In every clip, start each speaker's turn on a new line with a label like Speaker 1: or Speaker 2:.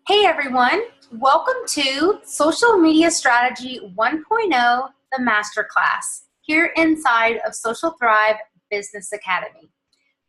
Speaker 1: Hey everyone, welcome to Social Media Strategy 1.0, the Masterclass, here inside of Social Thrive Business Academy.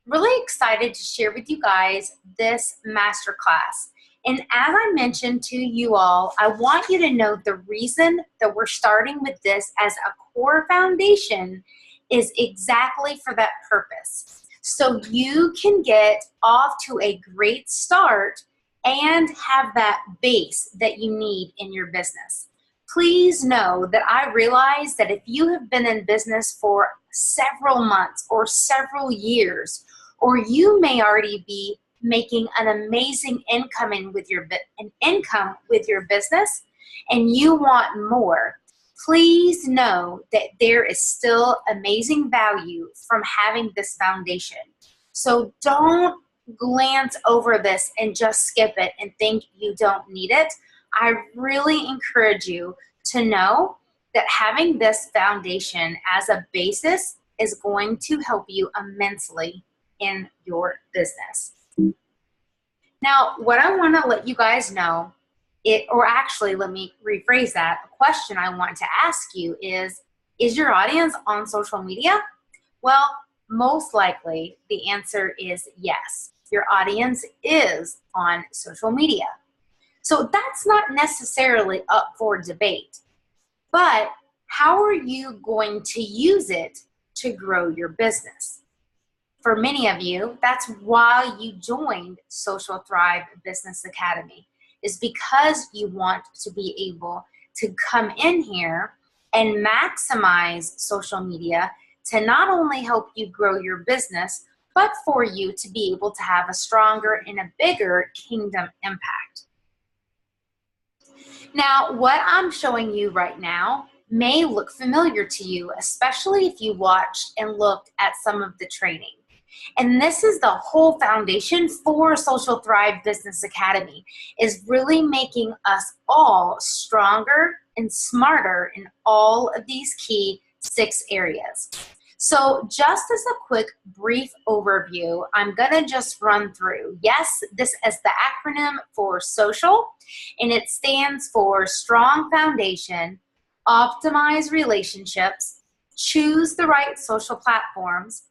Speaker 1: Really excited to share with you guys this Masterclass. And as I mentioned to you all, I want you to know the reason that we're starting with this as a core foundation is exactly for that purpose. So you can get off to a great start and have that base that you need in your business. Please know that I realize that if you have been in business for several months or several years, or you may already be making an amazing income with your business and you want more, please know that there is still amazing value from having this foundation. So don't glance over this and just skip it and think you don't need it. I really encourage you to know that having this foundation as a basis is going to help you immensely in your business. Now, what I want to let you guys know, let me rephrase that. A question I want to ask you is your audience on social media? Well, most likely the answer is yes. Your audience is on social media. So that's not necessarily up for debate, but how are you going to use it to grow your business? For many of you, that's why you joined Social Thrive Business Academy, is because you want to be able to come in here and maximize social media to not only help you grow your business, but for you to be able to have a stronger and a bigger kingdom impact. Now, what I'm showing you right now may look familiar to you, especially if you watched and looked at some of the training. And this is the whole foundation for Social Thrive Business Academy, is really making us all stronger and smarter in all of these key 6 areas. So just as a quick brief overview, I'm gonna just run through. Yes, this is the acronym for social, and it stands for strong foundation, optimize relationships, choose the right social platforms,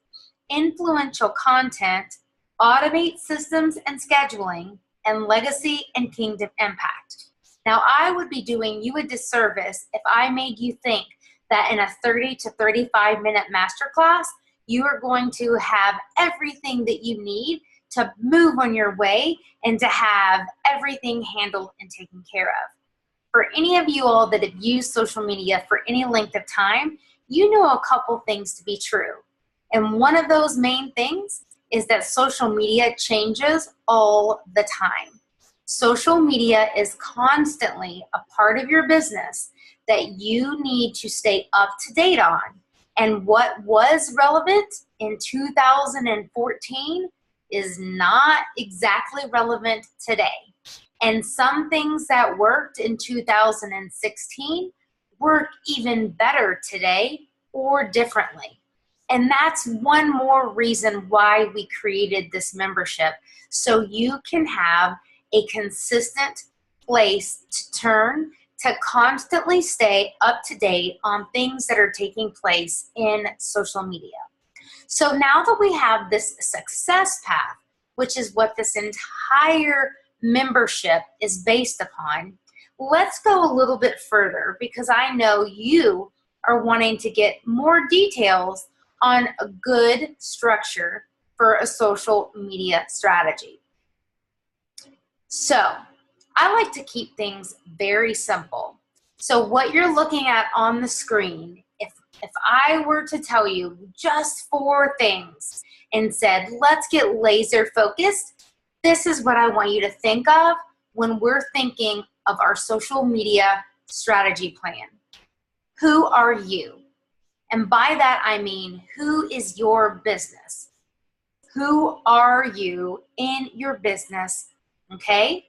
Speaker 1: influential content, automate systems and scheduling, and legacy and kingdom impact. Now, I would be doing you a disservice if I made you think that in a 30 to 35 minute masterclass, you are going to have everything that you need to move on your way and to have everything handled and taken care of. For any of you all that have used social media for any length of time, you know a couple things to be true. And one of those main things is that social media changes all the time. Social media is constantly a part of your business that you need to stay up to date on. And what was relevant in 2014 is not exactly relevant today. And some things that worked in 2016 work even better today or differently. And that's one more reason why we created this membership, so you can have a consistent place to turn to constantly stay up to date on things that are taking place in social media. So now that we have this success path, which is what this entire membership is based upon, let's go a little bit further, because I know you are wanting to get more details on a good structure for a social media strategy. So I like to keep things very simple. So what you're looking at on the screen, if I were to tell you just 4 things and said, let's get laser focused, this is what I want you to think of when we're thinking of our social media strategy plan. Who are you? And by that, I mean, who is your business? Who are you in your business? Okay?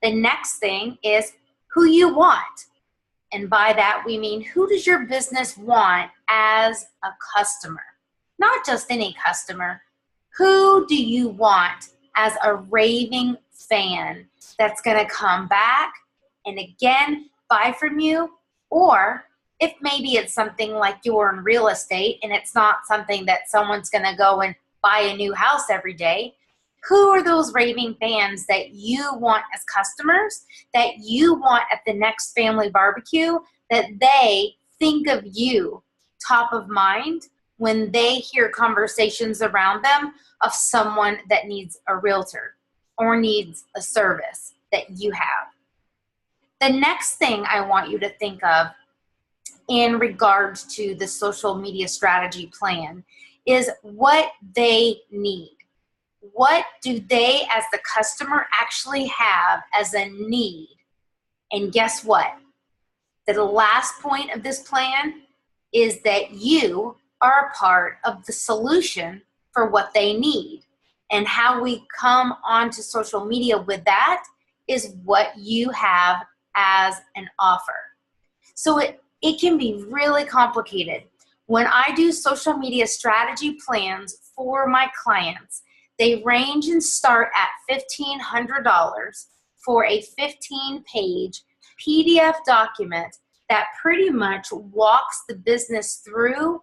Speaker 1: The next thing is who you want. And by that, we mean, who does your business want as a customer? Not just any customer. Who do you want as a raving fan that's going to come back and again buy from you. Or if maybe it's something like you're in real estate and it's not something that someone's going to go and buy a new house every day, who are those raving fans that you want as customers, that you want at the next family barbecue, that they think of you top of mind when they hear conversations around them of someone that needs a realtor or needs a service that you have? The next thing I want you to think of in regards to the social media strategy plan is what they need. What do they as the customer actually have as a need? And guess what? The last point of this plan is that you are a part of the solution for what they need. And how we come onto social media with that is what you have as an offer. So it can be really complicated. When I do social media strategy plans for my clients, they range and start at $1,500 for a 15-page PDF document that pretty much walks the business through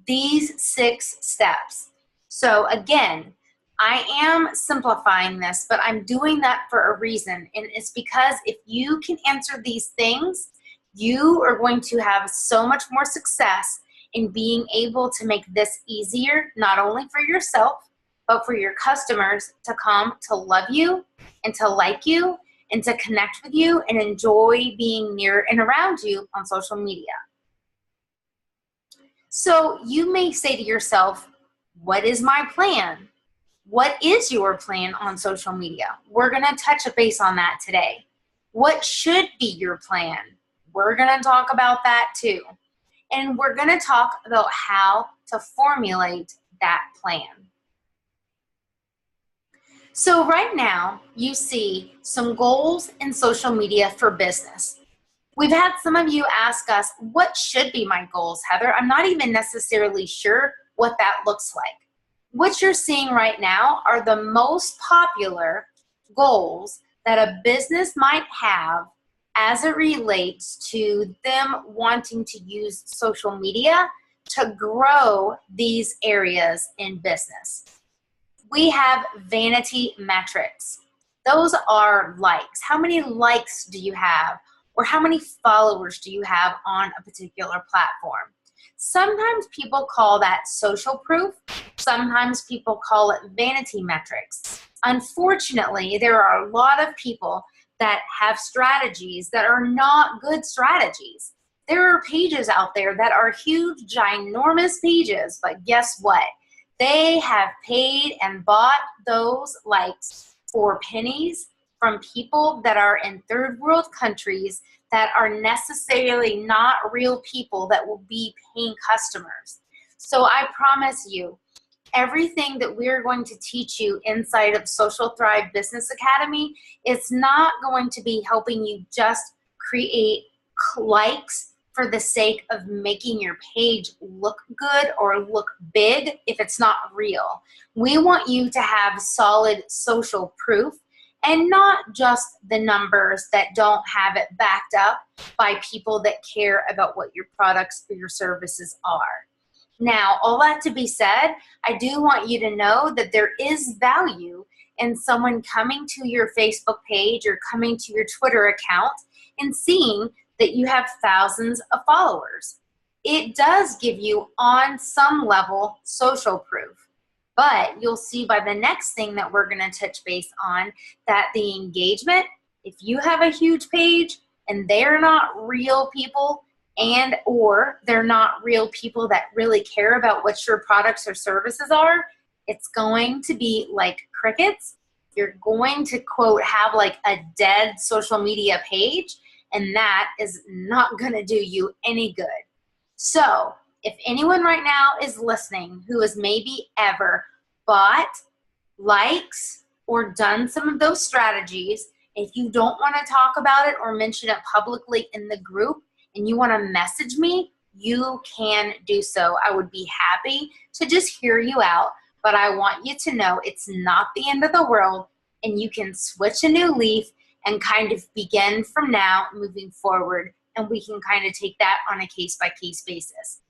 Speaker 1: these 6 steps. So again, I am simplifying this, but I'm doing that for a reason. And it's because if you can answer these things, you are going to have so much more success in being able to make this easier, not only for yourself, but for your customers to come to love you and to like you and to connect with you and enjoy being near and around you on social media. So you may say to yourself, what is my plan? What is your plan on social media? We're going to touch a base on that today. What should be your plan? We're going to talk about that too. And we're going to talk about how to formulate that plan. So right now, you see some goals in social media for business. We've had some of you ask us, what should be my goals, Heather? I'm not even necessarily sure what that looks like. What you're seeing right now are the most popular goals that a business might have as it relates to them wanting to use social media to grow these areas in business. We have vanity metrics. Those are likes. How many likes do you have? Or how many followers do you have on a particular platform? Sometimes people call that social proof. Sometimes people call it vanity metrics. Unfortunately, there are a lot of people that have strategies that are not good strategies. There are pages out there that are huge, ginormous pages, but guess what? They have paid and bought those likes for pennies from people that are in third world countries that are necessarily not real people that will be paying customers. So I promise you, everything that we're going to teach you inside of Social Thrive Business Academy is not going to be helping you just create likes for the sake of making your page look good or look big if it's not real. We want you to have solid social proof and not just the numbers that don't have it backed up by people that care about what your products or your services are. Now, all that to be said, I do want you to know that there is value in someone coming to your Facebook page or coming to your Twitter account and seeing that you have thousands of followers. It does give you, on some level, social proof. But you'll see by the next thing that we're going to touch base on that the engagement, if you have a huge page and they're not real people and or they're not real people that really care about what your products or services are, it's going to be like crickets. You're going to, quote, have like a dead social media page, and that is not going to do you any good. So if anyone right now is listening who has maybe ever bought, likes, or done some of those strategies, if you don't want to talk about it or mention it publicly in the group and you want to message me, you can do so. I would be happy to just hear you out, but I want you to know it's not the end of the world. and you can switch a new leaf and kind of begin from now moving forward, and we can kind of take that on a case-by-case basis.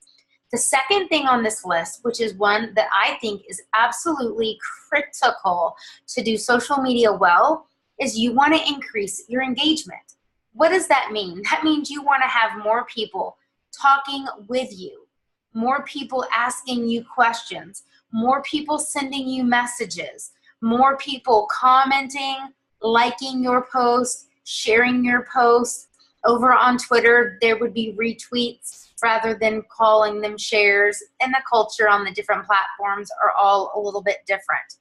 Speaker 1: The second thing on this list, which is one that I think is absolutely critical to do social media well, is you want to increase your engagement. What does that mean? That means you want to have more people talking with you, more people asking you questions, more people sending you messages, more people commenting, liking your post, sharing your post. Over on Twitter, there would be retweets rather than calling them shares, and the culture on the different platforms are all a little bit different.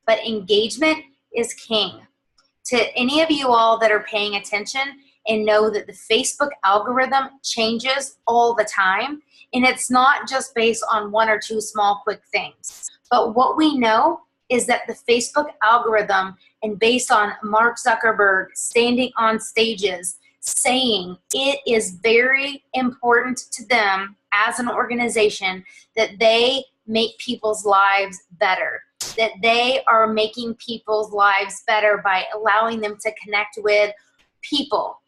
Speaker 1: But engagement is king. To any of you all that are paying attention and know that the Facebook algorithm changes all the time, and it's not just based on one or two small quick things. But what we know is that the Facebook algorithm, and based on Mark Zuckerberg standing on stages saying it is very important to them as an organization that they make people's lives better, that they are making people's lives better by allowing them to connect with people,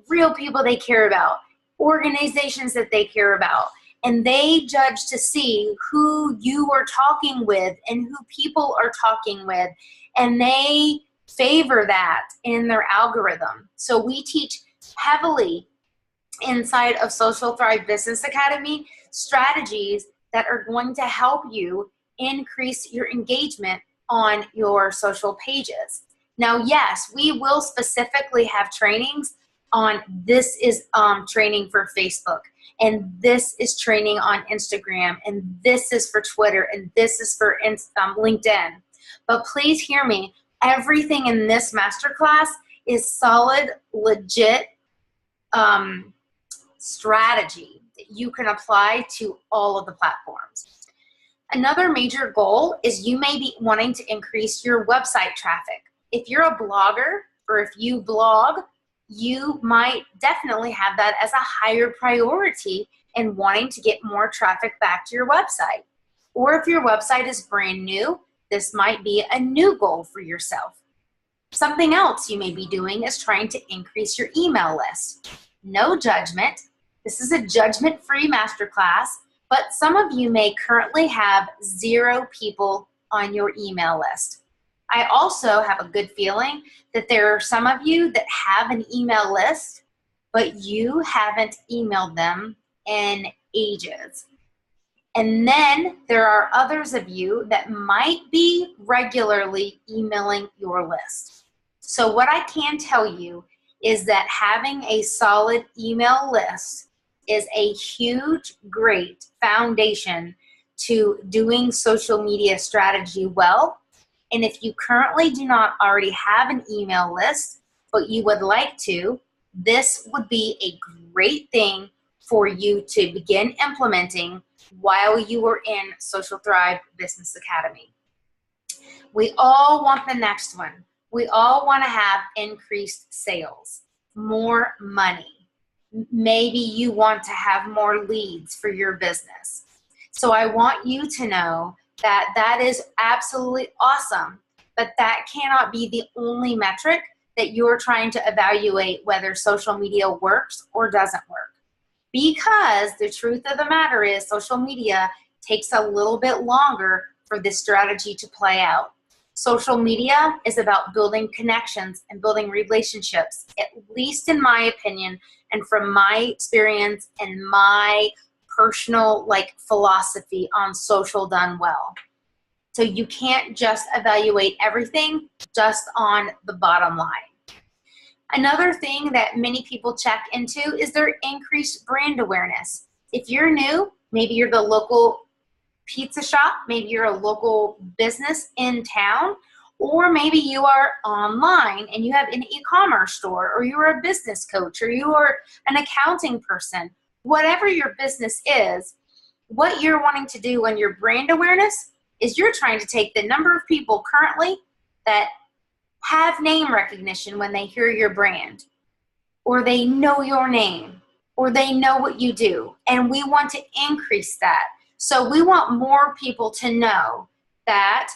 Speaker 1: real people they care about, organizations that they care about, and they judge to see who you are talking with and who people are talking with, and they favor that in their algorithm. So we teach heavily inside of Social Thrive Business Academy strategies that are going to help you increase your engagement on your social pages. Now, yes, we will specifically have trainings on this is training for Facebook, and this is training on Instagram, and this is for Twitter, and this is for LinkedIn. But please hear me, everything in this masterclass is solid, legit strategy that you can apply to all of the platforms. Another major goal is you may be wanting to increase your website traffic. If you're a blogger or if you blog, you might definitely have that as a higher priority in wanting to get more traffic back to your website. Or if your website is brand new, this might be a new goal for yourself. Something else you may be doing is trying to increase your email list. No judgment. This is a judgment-free masterclass, but some of you may currently have 0 people on your email list. I also have a good feeling that there are some of you that have an email list, but you haven't emailed them in ages. And then there are others of you that might be regularly emailing your list. So what I can tell you is that having a solid email list is a huge, great foundation to doing social media strategy well. And if you currently do not already have an email list, but you would like to, this would be a great thing for you to begin implementing while you are in Social Thrive Business Academy. We all want the next one. We all want to have increased sales, more money. Maybe you want to have more leads for your business. So I want you to know that that is absolutely awesome, but that cannot be the only metric that you're trying to evaluate whether social media works or doesn't work. Because the truth of the matter is social media takes a little bit longer for this strategy to play out. Social media is about building connections and building relationships, at least in my opinion, and from my experience and my personal philosophy on social done well. So you can't just evaluate everything just on the bottom line. Another thing that many people check into is their increased brand awareness. If you're new, maybe you're the local pizza shop, maybe you're a local business in town, or maybe you are online and you have an e-commerce store, or you're a business coach, or you are an accounting person. Whatever your business is, what you're wanting to do on your brand awareness is you're trying to take the number of people currently that have name recognition when they hear your brand, or they know your name, or they know what you do, and we want to increase that. So we want more people to know that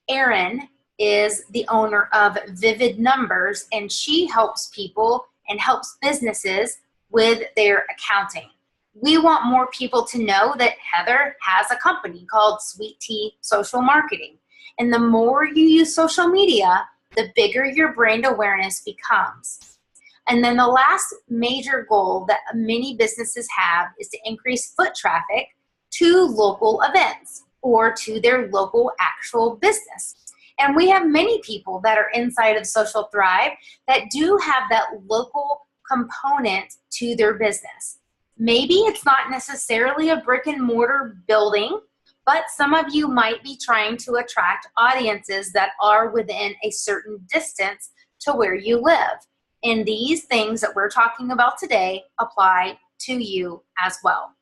Speaker 1: Erin is the owner of Vivid Numbers, and she helps people and helps businesses with their accounting. We want more people to know that Heather has a company called Sweet Tea Social Marketing. And the more you use social media, the bigger your brand awareness becomes. And then the last major goal that many businesses have is to increase foot traffic to local events or to their local actual business. And we have many people that are inside of Social Thrive that do have that local component to their business. Maybe it's not necessarily a brick and mortar building, but some of you might be trying to attract audiences that are within a certain distance to where you live. And these things that we're talking about today apply to you as well.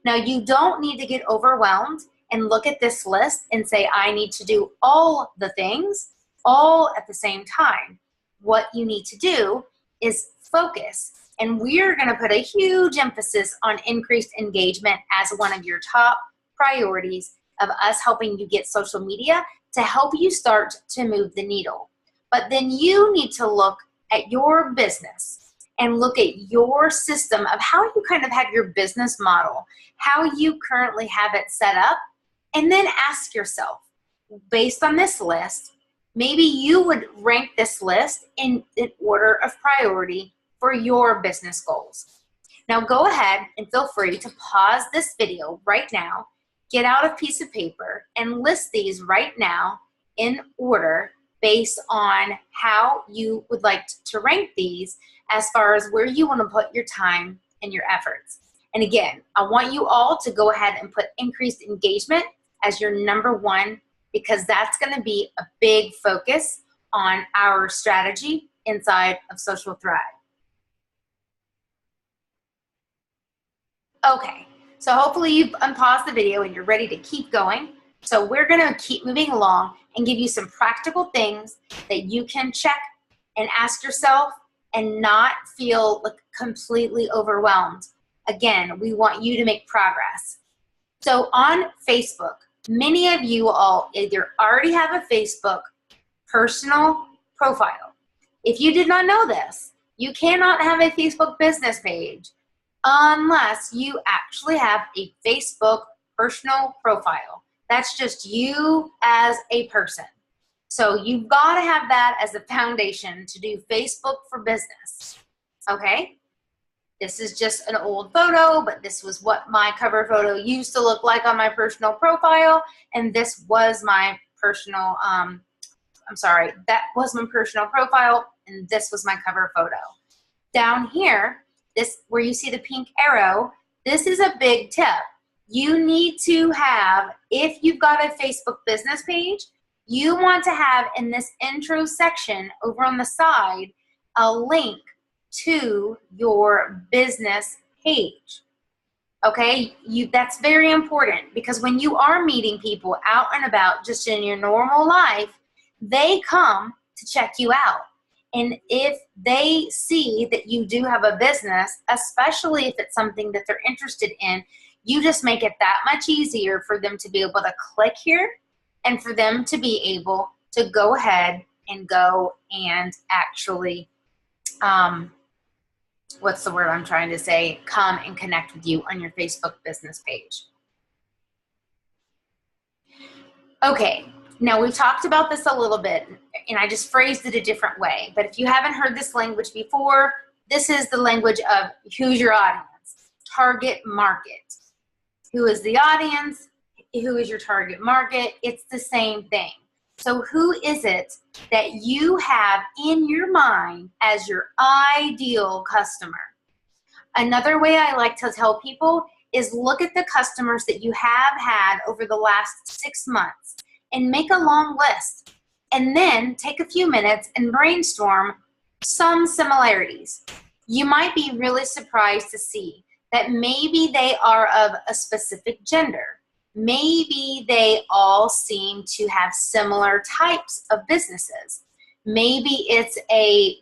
Speaker 1: Now, you don't need to get overwhelmed and look at this list and say, I need to do all the things all at the same time. What you need to do is focus. And we're going to put a huge emphasis on increased engagement as one of your top priorities of us helping you get social media to help you start to move the needle. But then you need to look at your business and look at your system of how you kind of have your business model, how you currently have it set up, and then ask yourself, based on this list, maybe you would rank this list in order of priority for your business goals. Now go ahead and feel free to pause this video right now, get out a piece of paper, and list these right now in order based on how you would like to rank these as far as where you want to put your time and your efforts. And again, I want you all to go ahead and put increased engagement as your number one, because that's going to be a big focus on our strategy inside of Social Thrive. Okay, so hopefully you've unpaused the video and you're ready to keep going. So we're going to keep moving along and give you some practical things that you can check and ask yourself and not feel completely overwhelmed. Again, we want you to make progress. So on Facebook, many of you all either already have a Facebook personal profile. If you did not know this, you cannot have a Facebook business page unless you actually have a Facebook personal profile. That's just you as a person. So you've got to have that as a foundation to do Facebook for business. Okay? This is just an old photo, but this was what my cover photo used to look like on my personal profile. And this was my personal, that was my personal profile, and this was my cover photo. Down here, this where you see the pink arrow, this is a big tip. You need to have, if you've got a Facebook business page, you want to have in this intro section over on the side a link to your business page. Okay, that's very important, because when you are meeting people out and about just in your normal life, they come to check you out. And if they see that you do have a business, especially if it's something that they're interested in, you just make it that much easier for them to be able to click here and for them to be able to go ahead and go and actually, what's the word I'm trying to say, come and connect with you on your Facebook business page. Okay, now we've talked about this a little bit, and I just phrased it a different way. But if you haven't heard this language before, this is the language of who's your audience, target market. Who is the audience? Who is your target market? It's the same thing. So who is it that you have in your mind as your ideal customer? Another way I like to tell people is look at the customers that you have had over the last 6 months and make a long list. And then take a few minutes and brainstorm some similarities. You might be really surprised to see that maybe they are of a specific gender. Maybe they all seem to have similar types of businesses. Maybe it's a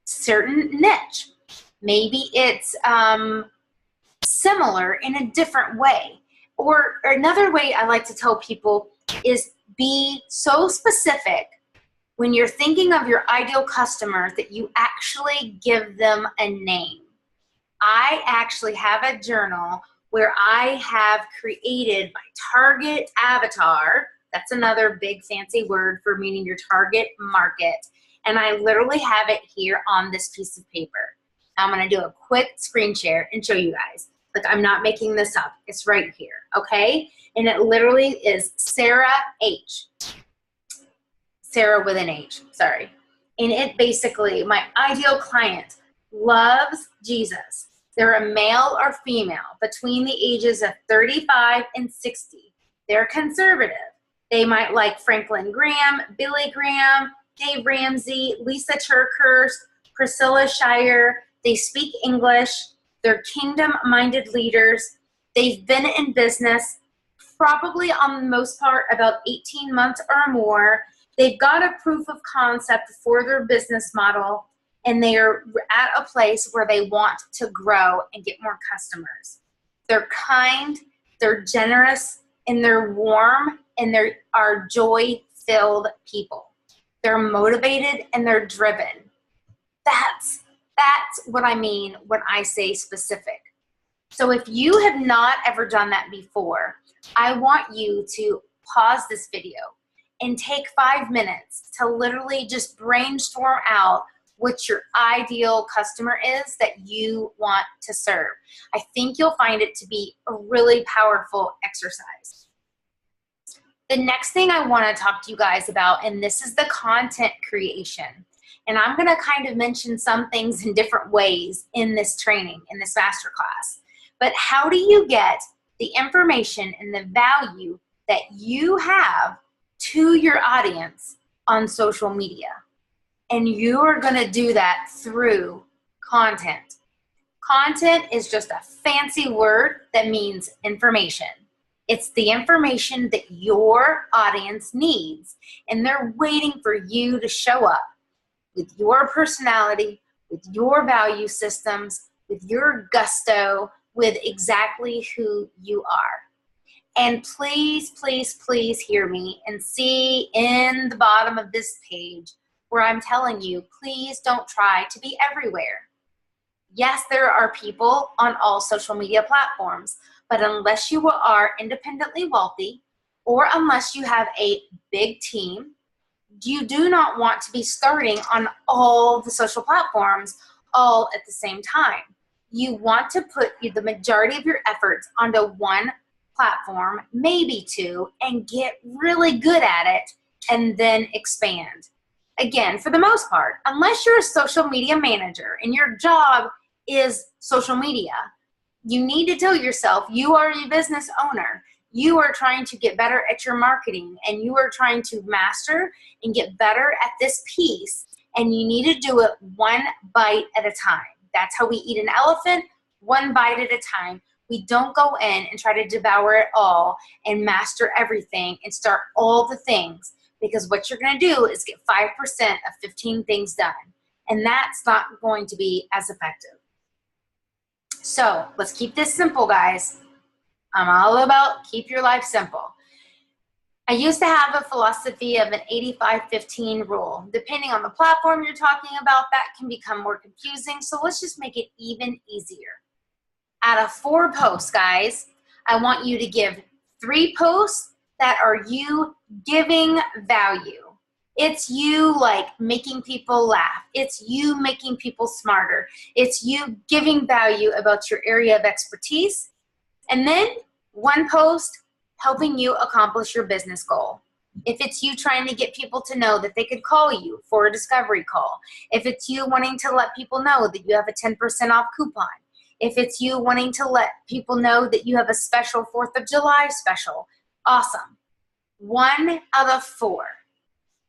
Speaker 1: certain niche. Maybe it's similar in a different way. Or another way I like to tell people is be so specific when you're thinking of your ideal customer, that you actually give them a name. I actually have a journal where I have created my target avatar. That's another big fancy word for meaning your target market. And I literally have it here on this piece of paper. I'm going to do a quick screen share and show you guys. Like, I'm not making this up. It's right here, okay? And it literally is Sarah H. Sarah with an H, sorry. And it basically, my ideal client loves Jesus. They're a male or female between the ages of 35 and 60. They're conservative. They might like Franklin Graham, Billy Graham, Dave Ramsey, Lisa TerKeurst, Priscilla Shirer. They speak English. They're kingdom-minded leaders. They've been in business probably on the most part about 18 months or more. They've got a proof of concept for their business model, and they are at a place where they want to grow and get more customers. They're kind, they're generous, and they're warm, and they are joy-filled people. They're motivated and they're driven. That's what I mean when I say specific. So if you have not ever done that before, I want you to pause this video and take 5 minutes to literally just brainstorm out what your ideal customer is that you want to serve. I think you'll find it to be a really powerful exercise. The next thing I want to talk to you guys about, and this is the content creation. And I'm going to kind of mention some things in different ways in this training, in this masterclass. But how do you get the information and the value that you have to your audience on social media? And you are going to do that through content. Content is just a fancy word that means information. It's the information that your audience needs, and they're waiting for you to show up with your personality, with your value systems, with your gusto, with exactly who you are. And please, please, please hear me and see in the bottom of this page where I'm telling you, please don't try to be everywhere. Yes, there are people on all social media platforms, but unless you are independently wealthy or unless you have a big team, you do not want to be starting on all the social platforms all at the same time. You want to put the majority of your efforts onto one platform, maybe two, and get really good at it and then expand. Again, for the most part, unless you're a social media manager and your job is social media, you need to tell yourself you are a business owner. You are trying to get better at your marketing, and you are trying to master and get better at this piece, and you need to do it one bite at a time. That's how we eat an elephant, one bite at a time. We don't go in and try to devour it all and master everything and start all the things, because what you're going to do is get 5% of 15 things done, and that's not going to be as effective. So let's keep this simple, guys. I'm all about keep your life simple. I used to have a philosophy of an 85-15 rule. Depending on the platform you're talking about, that can become more confusing. So let's just make it even easier. Out of 4 posts, guys, I want you to give 3 posts that are you giving value. It's you like making people laugh. It's you making people smarter. It's you giving value about your area of expertise. And then 1 post helping you accomplish your business goal. If it's you trying to get people to know that they could call you for a discovery call. If it's you wanting to let people know that you have a 10% off coupon. If it's you wanting to let people know that you have a special 4th of July special. Awesome. 1 out of 4.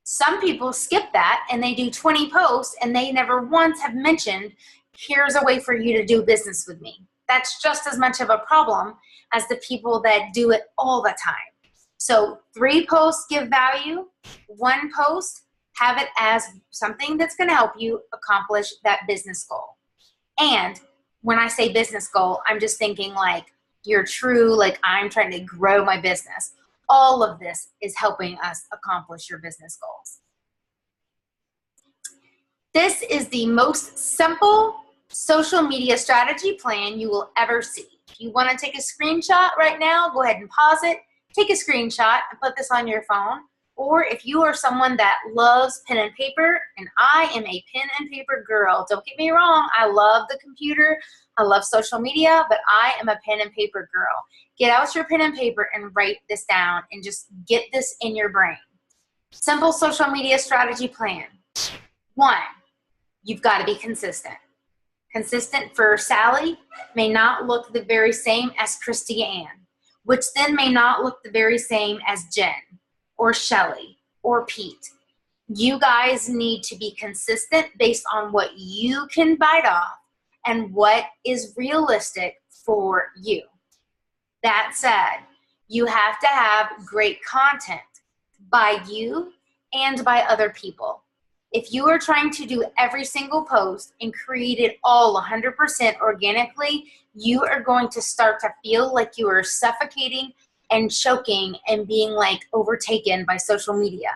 Speaker 1: Some people skip that and they do 20 posts and they never once have mentioned, here's a way for you to do business with me. That's just as much of a problem as the people that do it all the time. So 3 posts give value, 1 post have it as something that's going to help you accomplish that business goal. And when I say business goal, I'm just thinking like you're true, like I'm trying to grow my business. All of this is helping us accomplish your business goals. This is the most simple social media strategy plan you will ever see. If you want to take a screenshot right now, go ahead and pause it, take a screenshot and put this on your phone. Or if you are someone that loves pen and paper, and I am a pen and paper girl, don't get me wrong, I love the computer, I love social media, but I am a pen and paper girl. Get out your pen and paper and write this down and just get this in your brain. Simple social media strategy plan. 1, you've got to be consistent. Consistent for Sally may not look the very same as Christy Ann, which then may not look the very same as Jen or Shelly or Pete. You guys need to be consistent based on what you can bite off and what is realistic for you. That said, you have to have great content by you and by other people. If you are trying to do every single post and create it all 100% organically, you are going to start to feel like you are suffocating and choking and being like overtaken by social media.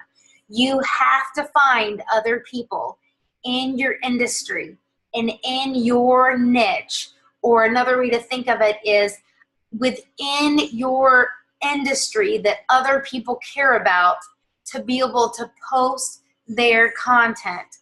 Speaker 1: You have to find other people in your industry and in your niche, or another way to think of it is within your industry that other people care about, to be able to post their content.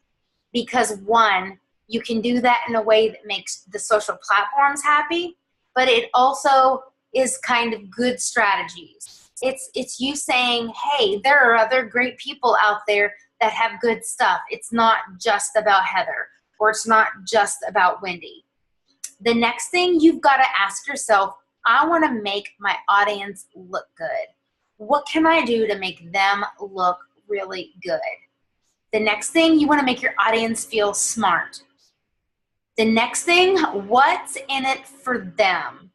Speaker 1: Because 1, you can do that in a way that makes the social platforms happy, but it also is kind of good strategies. It's you saying, hey, there are other great people out there that have good stuff. It's not just about Heather, or it's not just about Wendy. The next thing you've got to ask yourself, I want to make my audience look good. What can I do to make them look really good? The next thing, you want to make your audience feel smart. The next thing, what's in it for them?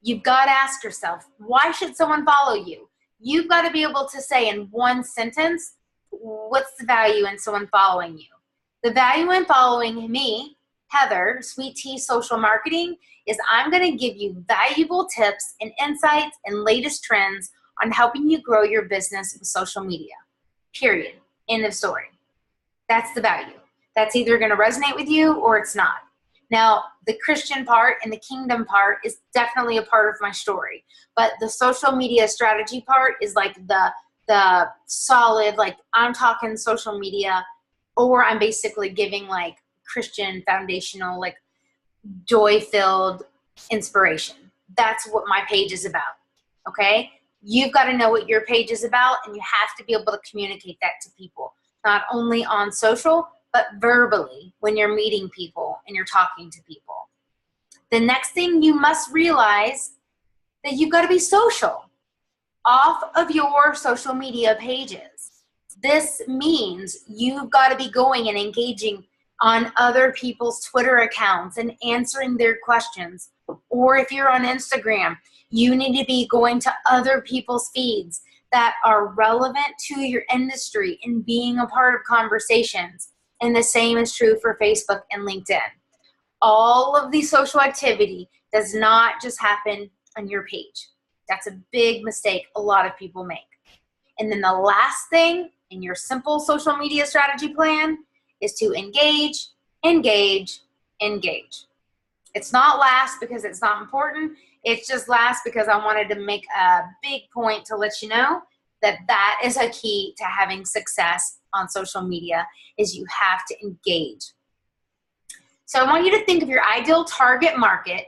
Speaker 1: You've got to ask yourself, why should someone follow you? You've got to be able to say in one sentence, what's the value in someone following you? The value in following me, Heather, Sweet Tea Social Marketing, is I'm going to give you valuable tips and insights and latest trends on helping you grow your business with social media. Period. End of story. That's the value. That's either going to resonate with you or it's not. Now, the Christian part and the kingdom part is definitely a part of my story, but the social media strategy part is like the solid, like I'm talking social media, or I'm basically giving like Christian foundational, like joy-filled inspiration. That's what my page is about, okay? You've got to know what your page is about, and you have to be able to communicate that to people, not only on social, but verbally when you're meeting people and you're talking to people. The next thing you must realize that you've got to be social off of your social media pages. This means you've got to be going and engaging on other people's Twitter accounts and answering their questions. Or if you're on Instagram, you need to be going to other people's feeds that are relevant to your industry and being a part of conversations. And the same is true for Facebook and LinkedIn. All of the social activity does not just happen on your page. That's a big mistake a lot of people make. And then the last thing in your simple social media strategy plan is to engage, engage, engage. It's not last because it's not important. It's just last because I wanted to make a big point to let you know that that is a key to having success on social media, is you have to engage. So I want you to think of your ideal target market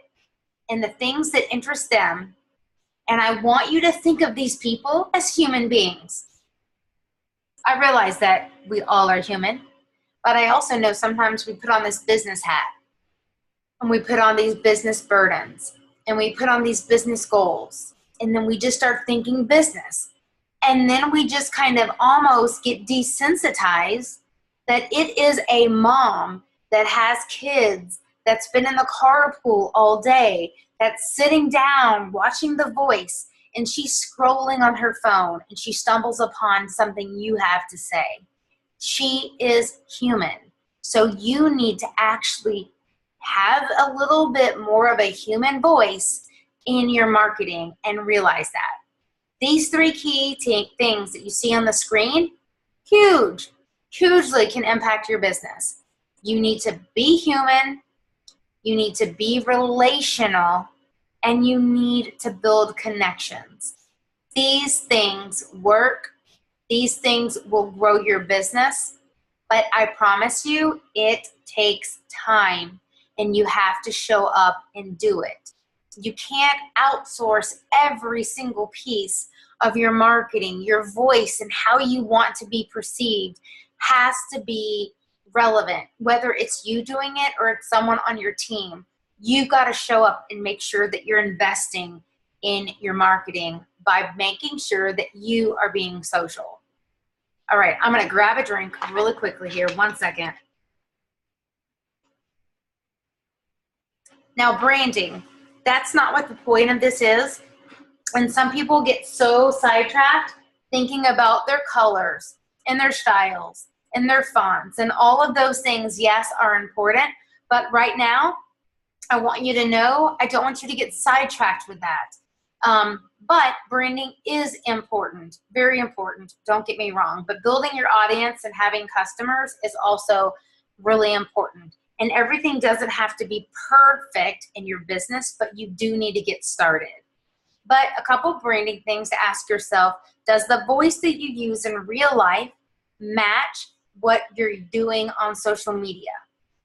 Speaker 1: and the things that interest them. And I want you to think of these people as human beings. I realize that we all are human, but I also know sometimes we put on this business hat and we put on these business burdens and we put on these business goals, and then we just start thinking business. And then we just kind of almost get desensitized that it is a mom that has kids, that's been in the carpool all day, that's sitting down watching The Voice, and she's scrolling on her phone and she stumbles upon something you have to say. She is human. So you need to actually have a little bit more of a human voice in your marketing and realize that. These 3 key things that you see on the screen, hugely can impact your business. You need to be human, you need to be relational, and you need to build connections. These things work. These things will grow your business, but I promise you, it takes time, and you have to show up and do it. You can't outsource every single piece of your marketing. Your voice and how you want to be perceived has to be relevant, whether it's you doing it or it's someone on your team. You've got to show up and make sure that you're investing in your marketing by making sure that you are being social. All right, I'm going to grab a drink really quickly here. 1 second. Now, branding, that's not what the point of this is. And some people get so sidetracked thinking about their colors and their styles and their fonts and all of those things, yes, are important. But right now, I want you to know, I don't want you to get sidetracked with that. But branding is important, very important. Don't get me wrong. But building your audience and having customers is also really important. And everything doesn't have to be perfect in your business, but you do need to get started. But a couple branding things to ask yourself: does the voice that you use in real life match what you're doing on social media?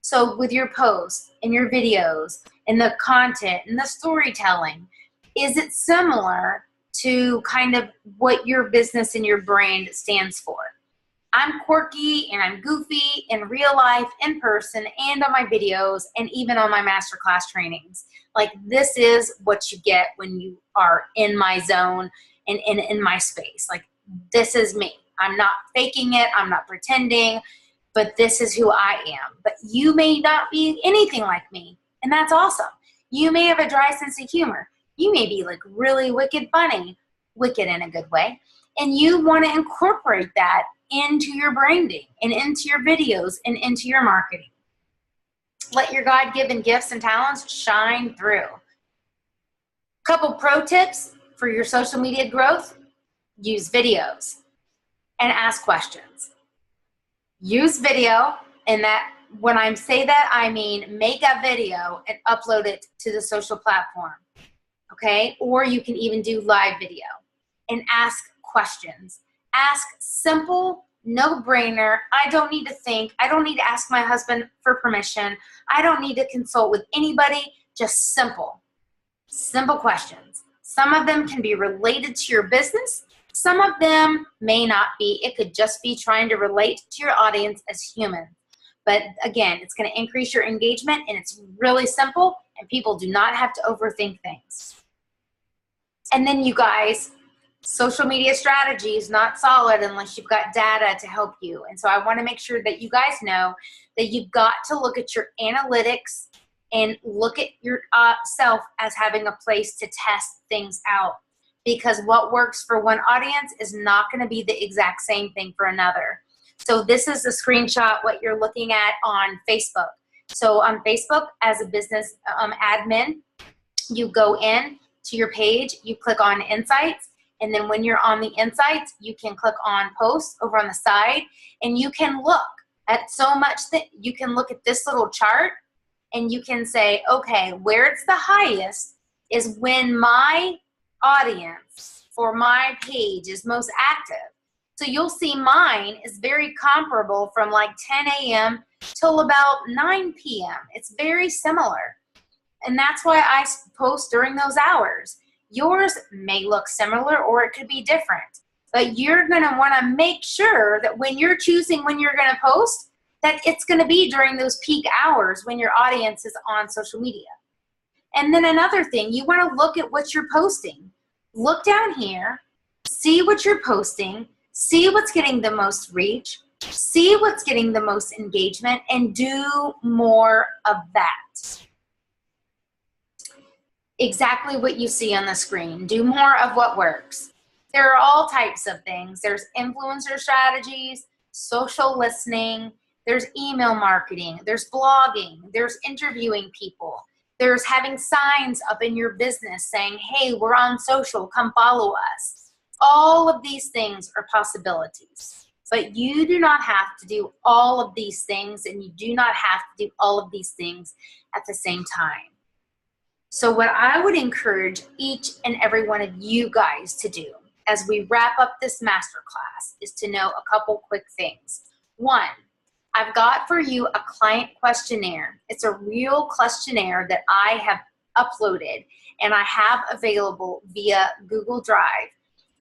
Speaker 1: So with your posts and your videos and the content and the storytelling, is it similar to kind of what your business and your brand stands for? I'm quirky and I'm goofy in real life, in person, and on my videos, and even on my masterclass trainings. Like, this is what you get when you are in my zone and in my space. Like, this is me. I'm not faking it. I'm not pretending, but this is who I am. But you may not be anything like me, and that's awesome. You may have a dry sense of humor. You may be like really wicked funny, wicked in a good way, and you want to incorporate that into your branding and into your videos and into your marketing. Let your God-given gifts and talents shine through. Couple pro tips for your social media growth: use videos and ask questions. Use video, and that, when I say that, I mean make a video and upload it to the social platform, okay? Or you can even do live video and ask questions. Ask simple, no-brainer. I don't need to think. I don't need to ask my husband for permission. I don't need to consult with anybody. Just simple questions. Some of them can be related to your business. Some of them may not be. It could just be trying to relate to your audience as humans. But again, it's going to increase your engagement, and it's really simple, and people do not have to overthink things. And then, you guys, social media strategy is not solid unless you've got data to help you. And so I want to make sure that you guys know that you've got to look at your analytics and look at yourself as having a place to test things out. Because what works for one audience is not going to be the exact same thing for another. So this is a screenshot, what you're looking at on Facebook. So on Facebook, as a business admin, you go in to your page, you click on Insights, and then when you're on the Insights, you can click on Posts over on the side, and you can look at so much that you can look at this little chart, and you can say, okay, where it's the highest is when my audience or my page is most active. So you'll see mine is very comparable from like 10 a.m. till about 9 p.m. It's very similar. And that's why I post during those hours. Yours may look similar, or it could be different. But you're going to want to make sure that when you're choosing when you're going to post, that it's going to be during those peak hours when your audience is on social media. And then another thing, you want to look at what you're posting. Look down here, see what you're posting, see what's getting the most reach, see what's getting the most engagement, and do more of that. Exactly what you see on the screen. Do more of what works. There are all types of things. There's influencer strategies, social listening, there's email marketing, there's blogging, there's interviewing people, there's having signs up in your business saying, hey, we're on social, come follow us. All of these things are possibilities. But you do not have to do all of these things, and you do not have to do all of these things at the same time. So what I would encourage each and every one of you guys to do as we wrap up this masterclass is to know a couple quick things. One, I've got for you a client questionnaire. It's a real questionnaire that I have uploaded and I have available via Google Drive,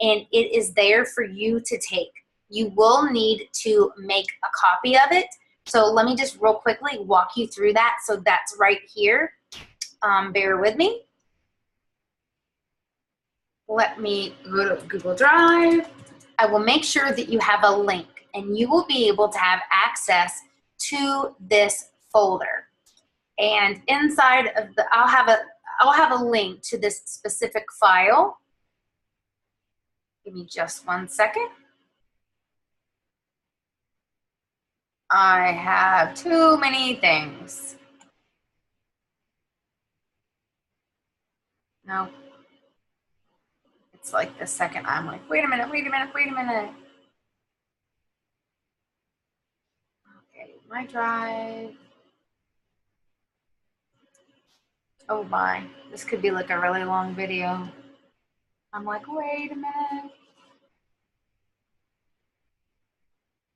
Speaker 1: and it is there for you to take. You will need to make a copy of it. So let me just real quickly walk you through that. So that's right here. Bear with me. Let me go to Google Drive. I will make sure that you have a link, and you will be able to have access to this folder. And inside of the, I'll have a link to this specific file. Give me just 1 second. I have too many things. No. It's like the second I'm like, wait a minute. Okay, my drive. Oh my, this could be like a really long video. I'm like, wait a minute.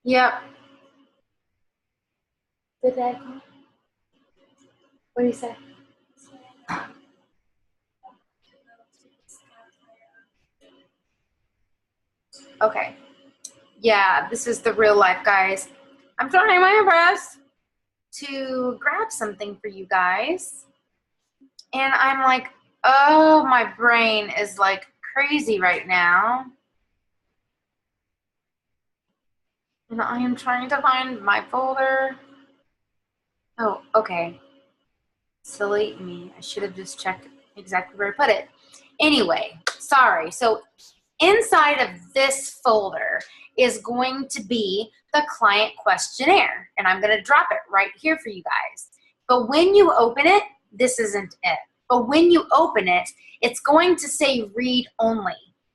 Speaker 1: Yep. Did that call? What do you say? Okay. Yeah, this is the real life, guys. I'm trying my best to grab something for you guys. And I'm like, oh, my brain is like crazy right now. And I am trying to find my folder. Oh, okay. Silly me. I should have just checked exactly where I put it. Anyway, sorry. So inside of this folder is going to be the client questionnaire. And I'm going to drop it right here for you guys. But when you open it, this isn't it. But when you open it, it's going to say read only.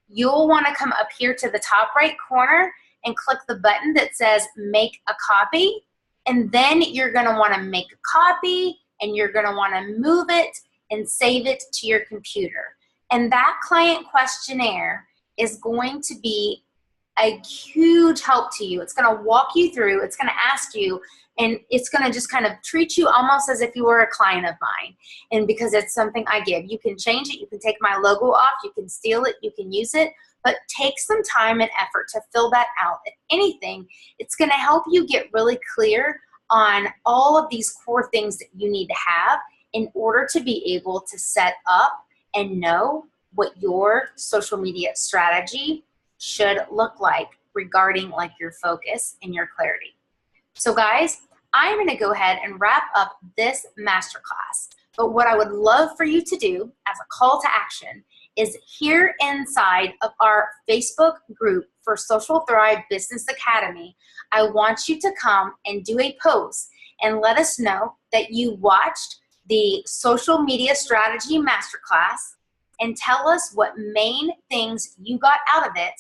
Speaker 1: You'll want to come up here to the top right corner and click the button that says make a copy. And then you're going to want to make a copy, and you're going to want to move it and save it to your computer. And that client questionnaire is going to be a huge help to you. It's going to walk you through, it's going to ask you, and it's going to just kind of treat you almost as if you were a client of mine. And because it's something I give, you can change it, you can take my logo off, you can steal it, you can use it, but take some time and effort to fill that out. If anything, it's going to help you get really clear on all of these core things that you need to have in order to be able to set up and know what your social media strategy should look like regarding like your focus and your clarity. So guys, I'm going to go ahead and wrap up this masterclass. But what I would love for you to do as a call to action is here inside of our Facebook group for Social Thrive Business Academy, I want you to come and do a post and let us know that you watched the social media strategy masterclass, and tell us what main things you got out of it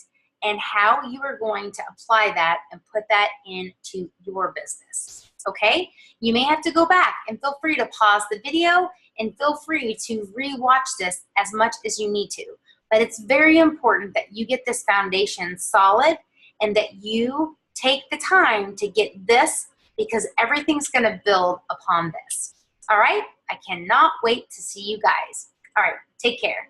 Speaker 1: and how you are going to apply that and put that into your business. Okay? You may have to go back, and feel free to pause the video and feel free to re-watch this as much as you need to. But it's very important that you get this foundation solid and that you take the time to get this, because everything's going to build upon this. All right? I cannot wait to see you guys. All right, take care.